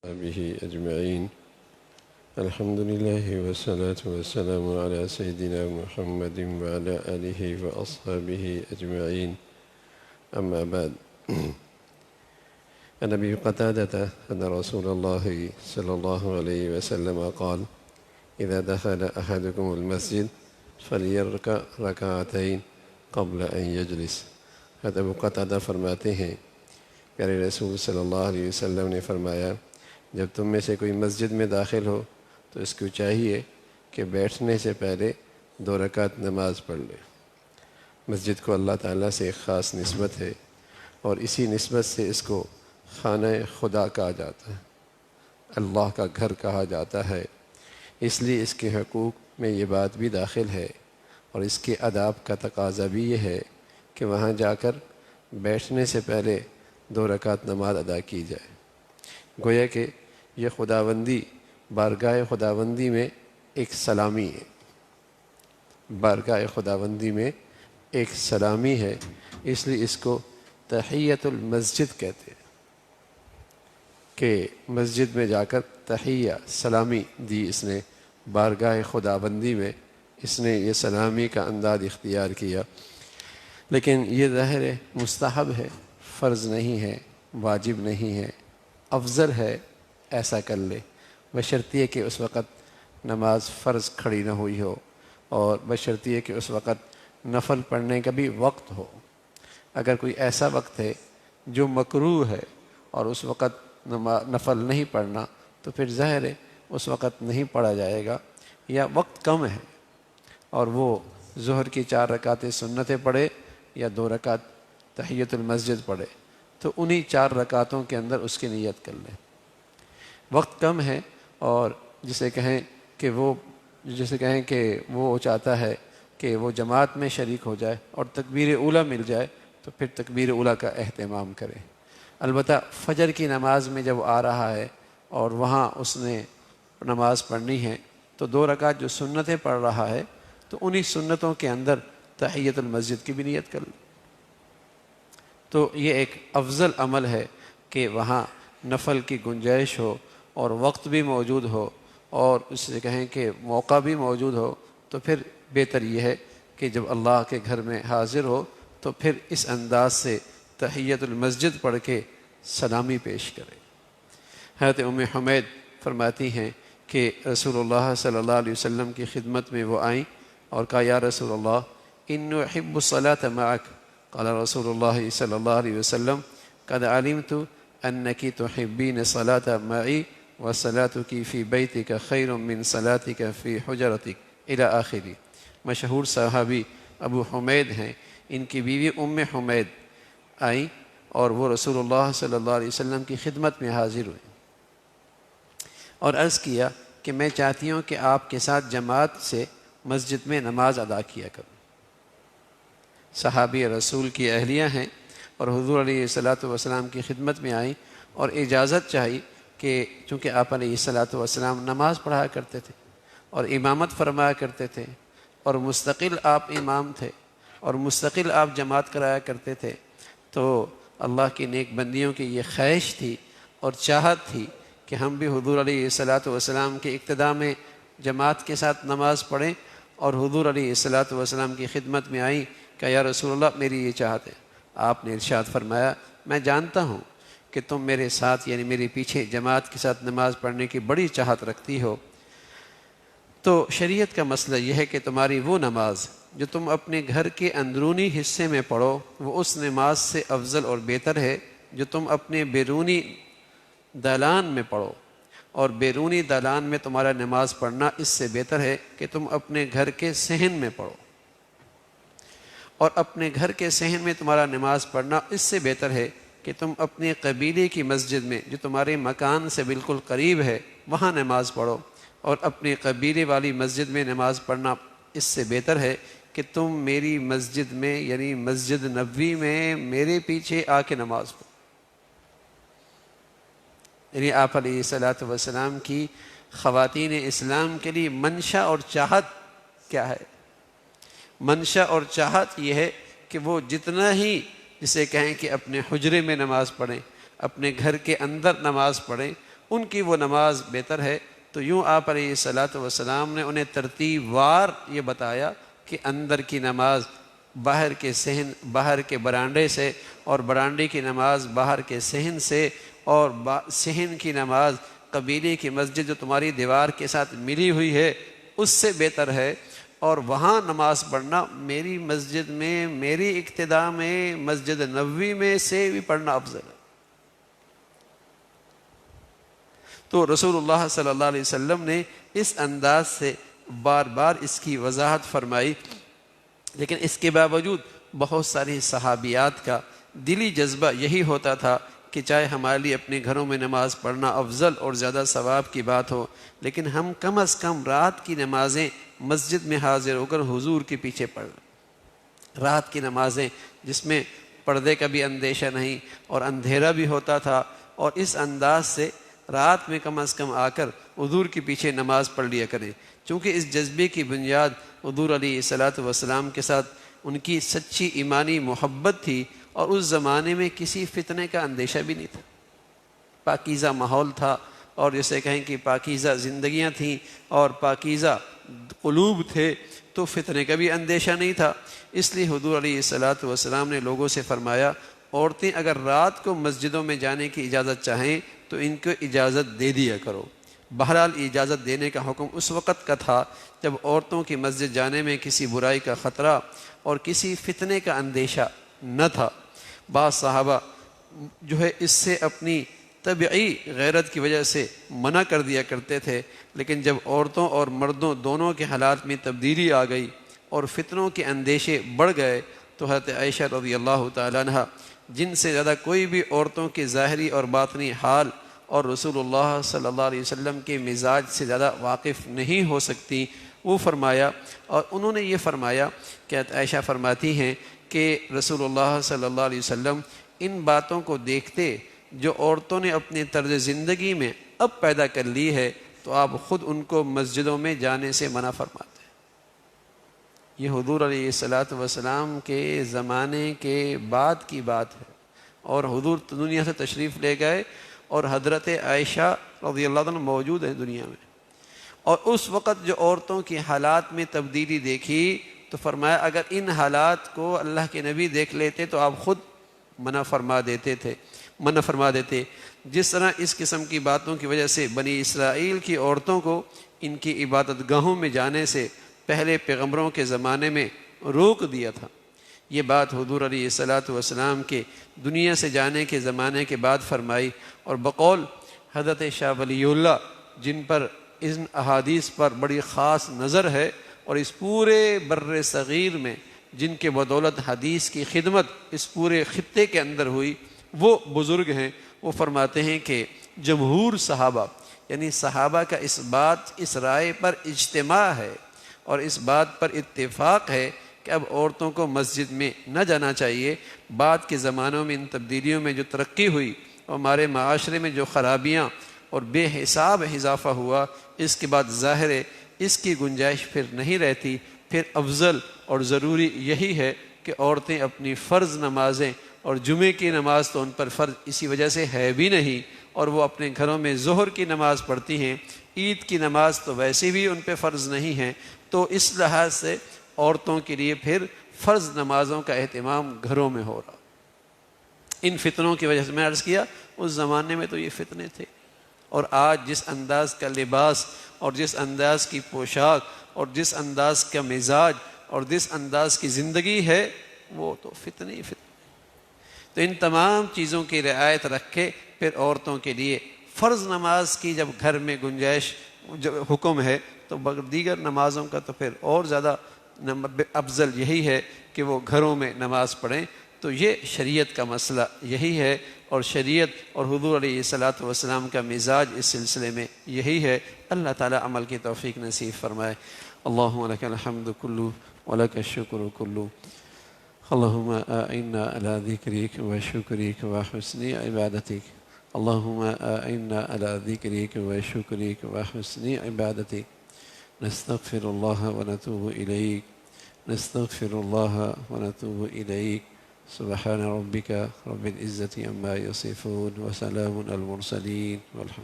به أجمعين. الحمد لله والصلاة والسلام على سيدنا محمد وعلى آله وأصحابه أجمعين. أما بعد، عن أبي قتادة أن رسول الله صلى الله عليه وسلم قال: إذا دخل أحدكم المسجد فليركع ركعتين قبل أن يجلس. حضرت ابو قتادہ فرماتے ہیں پیارے رسول صلی اللہ علیہ وسلم نے فرمایا، جب تم میں سے کوئی مسجد میں داخل ہو تو اس کو چاہیے کہ بیٹھنے سے پہلے 2 رکعت نماز پڑھ لے۔ مسجد کو اللہ تعالیٰ سے ایک خاص نسبت ہے اور اسی نسبت سے اس کو خانہ خدا کہا جاتا ہے، اللہ کا گھر کہا جاتا ہے۔ اس لیے اس کے حقوق میں یہ بات بھی داخل ہے اور اس کے آداب کا تقاضا بھی یہ ہے کہ وہاں جا کر بیٹھنے سے پہلے 2 رکعت نماز ادا کی جائے۔ گویا کہ یہ خداوندی، بارگاہ خداوندی میں ایک سلامی ہے، بارگاہ خداوندی میں ایک سلامی ہے، اس لیے اس کو تحیۃ المسجد کہتے ہیں کہ مسجد میں جا کر تحیہ سلامی دی اس نے، بارگاہ خداوندی میں اس نے یہ سلامی کا انداز اختیار کیا۔ لیکن یہ ظاہر ہے مستحب ہے، فرض نہیں ہے، واجب نہیں ہے، افضل ہے ایسا کر لے، بشرطیہ کہ اس وقت نماز فرض کھڑی نہ ہوئی ہو اور بشرطیہ کہ اس وقت نفل پڑھنے کا بھی وقت ہو۔ اگر کوئی ایسا وقت ہے جو مکروہ ہے اور اس وقت نفل نہیں پڑھنا تو پھر ظاہر ہے اس وقت نہیں پڑھا جائے گا، یا وقت کم ہے اور وہ ظہر کی 4 رکعتیں سنتیں پڑھے یا 2 رکعت تحیۃ المسجد پڑھے تو انہی 4 رکعتوں کے اندر اس کی نیت کر لیں۔ وقت کم ہے اور جسے کہیں کہ وہ چاہتا ہے کہ وہ جماعت میں شریک ہو جائے اور تکبیر اولیٰ مل جائے تو پھر تکبیر اولیٰ کا اہتمام کرے۔ البتہ فجر کی نماز میں جب آ رہا ہے اور وہاں اس نے نماز پڑھنی ہے تو 2 رکعت جو سنتیں پڑھ رہا ہے تو انہی سنتوں کے اندر تحیۃ المسجد کی بھی نیت کر لے۔ تو یہ ایک افضل عمل ہے کہ وہاں نفل کی گنجائش ہو اور وقت بھی موجود ہو اور اس سے کہیں کہ موقع بھی موجود ہو، تو پھر بہتر یہ ہے کہ جب اللہ کے گھر میں حاضر ہو تو پھر اس انداز سے تحیۃ المسجد پڑھ کے سلامی پیش کرے۔ حضرت ام حمید فرماتی ہیں کہ رسول اللہ صلی اللہ علیہ وسلم کی خدمت میں وہ آئیں اور کہا: یا رسول اللہ، انی احب الصلاۃ معک۔ قال رسول اللہ صلی اللہ علیہ وسلم: قد علمت انک تحبین الصلاۃ معی وصلاتک فی بیتک خیر من صلاتک فی حجرتک الی آخری۔ مشہور صحابی ابو حمید ہیں، ان کی بیوی ام حمید آئیں اور وہ رسول اللہ صلی اللہ علیہ وسلم کی خدمت میں حاضر ہوئیں اور عرض کیا کہ میں چاہتی ہوں کہ آپ کے ساتھ جماعت سے مسجد میں نماز ادا کیا کروں۔ صحابی رسول کی اہلیہ ہیں اور حضور علیہ الصلاۃ والسلام کی خدمت میں آئیں اور اجازت چاہی کہ چونکہ آپ علیہ الصلاۃ والسلام نماز پڑھا کرتے تھے اور امامت فرمایا کرتے تھے اور مستقل آپ امام تھے اور مستقل آپ جماعت کرایا کرتے تھے، تو اللہ کی نیک بندیوں کی یہ خواہش تھی اور چاہت تھی کہ ہم بھی حضور علیہ الصلاۃ والسلام کے اقتداء میں جماعت کے ساتھ نماز پڑھیں، اور حضور علیہ الصلاۃ والسلام کی خدمت میں آئیں کہ یا رسول اللہ میری یہ چاہت ہے۔ آپ نے ارشاد فرمایا: میں جانتا ہوں کہ تم میرے ساتھ یعنی میرے پیچھے جماعت کے ساتھ نماز پڑھنے کی بڑی چاہت رکھتی ہو، تو شریعت کا مسئلہ یہ ہے کہ تمہاری وہ نماز جو تم اپنے گھر کے اندرونی حصے میں پڑھو وہ اس نماز سے افضل اور بہتر ہے جو تم اپنے بیرونی دالان میں پڑھو، اور بیرونی دالان میں تمہارا نماز پڑھنا اس سے بہتر ہے کہ تم اپنے گھر کے صحن میں پڑھو، اور اپنے گھر کے صحن میں تمہارا نماز پڑھنا اس سے بہتر ہے کہ تم اپنے قبیلے کی مسجد میں جو تمہارے مکان سے بالکل قریب ہے وہاں نماز پڑھو، اور اپنے قبیلے والی مسجد میں نماز پڑھنا اس سے بہتر ہے کہ تم میری مسجد میں یعنی مسجد نبوی میں میرے پیچھے آ کے نماز پڑھو۔ یعنی آپ علیہ الصلاۃ والسلام کی خواتین اسلام کے لیے منشا اور چاہت کیا ہے؟ منشا اور چاہت یہ ہے کہ وہ جتنا ہی جسے کہیں کہ اپنے حجرے میں نماز پڑھیں، اپنے گھر کے اندر نماز پڑھیں، ان کی وہ نماز بہتر ہے۔ تو یوں آپ علیہ الصلاۃ والسلام نے انہیں ترتیب وار یہ بتایا کہ اندر کی نماز باہر کے صحن، باہر کے برانڈے سے، اور برانڈے کی نماز باہر کے صحن سے، اور صحن کی نماز قبیلے کی مسجد جو تمہاری دیوار کے ساتھ ملی ہوئی ہے اس سے بہتر ہے، اور وہاں نماز پڑھنا میری مسجد میں، میری اقتداء میں، مسجد نبوی میں سے بھی پڑھنا افضل ہے۔ تو رسول اللہ صلی اللہ علیہ وسلم نے اس انداز سے بار بار اس کی وضاحت فرمائی، لیکن اس کے باوجود بہت ساری صحابیات کا دلی جذبہ یہی ہوتا تھا کہ چاہے ہمارے لیے اپنے گھروں میں نماز پڑھنا افضل اور زیادہ ثواب کی بات ہو، لیکن ہم کم از کم رات کی نمازیں مسجد میں حاضر ہو کر حضور کے پیچھے پڑھ لیں۔ رات کی نمازیں جس میں پردے کا بھی اندیشہ نہیں اور اندھیرا بھی ہوتا تھا، اور اس انداز سے رات میں کم از کم آ کر حضور کے پیچھے نماز پڑھ لیا کریں، چونکہ اس جذبے کی بنیاد حضور علیہ الصلاۃ والسلام کے ساتھ ان کی سچی ایمانی محبت تھی، اور اس زمانے میں کسی فتنے کا اندیشہ بھی نہیں تھا، پاکیزہ ماحول تھا، اور جیسے کہیں کہ پاکیزہ زندگیاں تھیں اور پاکیزہ قلوب تھے، تو فتنے کا بھی اندیشہ نہیں تھا۔ اس لیے حضور علیہ الصلاۃ والسلام نے لوگوں سے فرمایا، عورتیں اگر رات کو مسجدوں میں جانے کی اجازت چاہیں تو ان کو اجازت دے دیا کرو۔ بہرحال اجازت دینے کا حکم اس وقت کا تھا جب عورتوں کی مسجد جانے میں کسی برائی کا خطرہ اور کسی فتنے کا اندیشہ نہ تھا۔ بعض صحابہ جو ہے اس سے اپنی طبعی غیرت کی وجہ سے منع کر دیا کرتے تھے، لیکن جب عورتوں اور مردوں دونوں کے حالات میں تبدیلی آ گئی اور فتنوں کے اندیشے بڑھ گئے، تو حضرت عائشہ رضی اللہ تعالیٰ عنہ، جن سے زیادہ کوئی بھی عورتوں کے ظاہری اور باطنی حال اور رسول اللہ صلی اللہ علیہ وسلم کے مزاج سے زیادہ واقف نہیں ہو سکتی، وہ فرمایا، اور انہوں نے یہ فرمایا کہ عائشہ فرماتی ہیں کہ رسول اللہ صلی اللہ علیہ وسلم ان باتوں کو دیکھتے جو عورتوں نے اپنے طرز زندگی میں اب پیدا کر لی ہے، تو آپ خود ان کو مسجدوں میں جانے سے منع فرماتے ہیں۔ یہ حضور علیہ الصلاۃ والسلام کے زمانے کے بعد کی بات ہے، اور حضور دنیا سے تشریف لے گئے اور حضرت عائشہ رضی اللہ عنہ موجود ہیں دنیا میں، اور اس وقت جو عورتوں کی حالات میں تبدیلی دیکھی تو فرمایا اگر ان حالات کو اللہ کے نبی دیکھ لیتے تو آپ خود منع فرما دیتے۔ جس طرح اس قسم کی باتوں کی وجہ سے بنی اسرائیل کی عورتوں کو ان کی عبادت گاہوں میں جانے سے پہلے پیغمبروں کے زمانے میں روک دیا تھا، یہ بات حضور علیہ الصلاۃ والسلام کے دنیا سے جانے کے زمانے کے بعد فرمائی، اور بقول حضرت شاہ ولی اللہ جن پر ان احادیث پر بڑی خاص نظر ہے، اور اس پورے بر صغیر میں جن کے بدولت حدیث کی خدمت اس پورے خطے کے اندر ہوئی، وہ بزرگ ہیں، وہ فرماتے ہیں کہ جمہور صحابہ یعنی صحابہ کا اس رائے پر اجتماع ہے اور اس بات پر اتفاق ہے کہ اب عورتوں کو مسجد میں نہ جانا چاہیے۔ بعد کے زمانوں میں ان تبدیلیوں میں جو ترقی ہوئی اور ہمارے معاشرے میں جو خرابیاں اور بے حساب اضافہ ہوا، اس کے بعد ظاہر ہے اس کی گنجائش پھر نہیں رہتی، پھر افضل اور ضروری یہی ہے کہ عورتیں اپنی فرض نمازیں، اور جمعے کی نماز تو ان پر فرض اسی وجہ سے ہے بھی نہیں، اور وہ اپنے گھروں میں ظہر کی نماز پڑھتی ہیں، عید کی نماز تو ویسے بھی ان پہ فرض نہیں ہے، تو اس لحاظ سے عورتوں کے لیے پھر فرض نمازوں کا اہتمام گھروں میں ہو رہا۔ ان فتنوں کی وجہ سے میں عرض کیا اس زمانے میں تو یہ فتنے تھے، اور آج جس انداز کا لباس اور جس انداز کی پوشاک اور جس انداز کا مزاج اور جس انداز کی زندگی ہے وہ تو فتنے ہی فتنے۔ تو ان تمام چیزوں کی رعایت رکھ کے پھر عورتوں کے لیے فرض نماز کی جب گھر میں گنجائش جو حکم ہے، تو دیگر نمازوں کا تو پھر اور زیادہ افضل یہی ہے کہ وہ گھروں میں نماز پڑھیں۔ تو یہ شریعت کا مسئلہ یہی ہے، اور شریعت اور حضور علیہ الصلاۃ والسلام کا مزاج اس سلسلے میں یہی ہے۔ اللہ تعالیٰ عمل کی توفیق نصیب فرمائے۔ اللہم لک الحمد کلو ولک الشکر کلو، اللہم اعنا علی ذکرک و شکرک و حسن عبادتک، اللہم اعنا علی ذکرک و شکرک و حسن عبادتک، نستغفر اللہ و نتوب الیک، نستغفر اللہ و نتوب الیک، سبحان ربک رب العزة عما یصفون وسلام علی المرسلین والحمد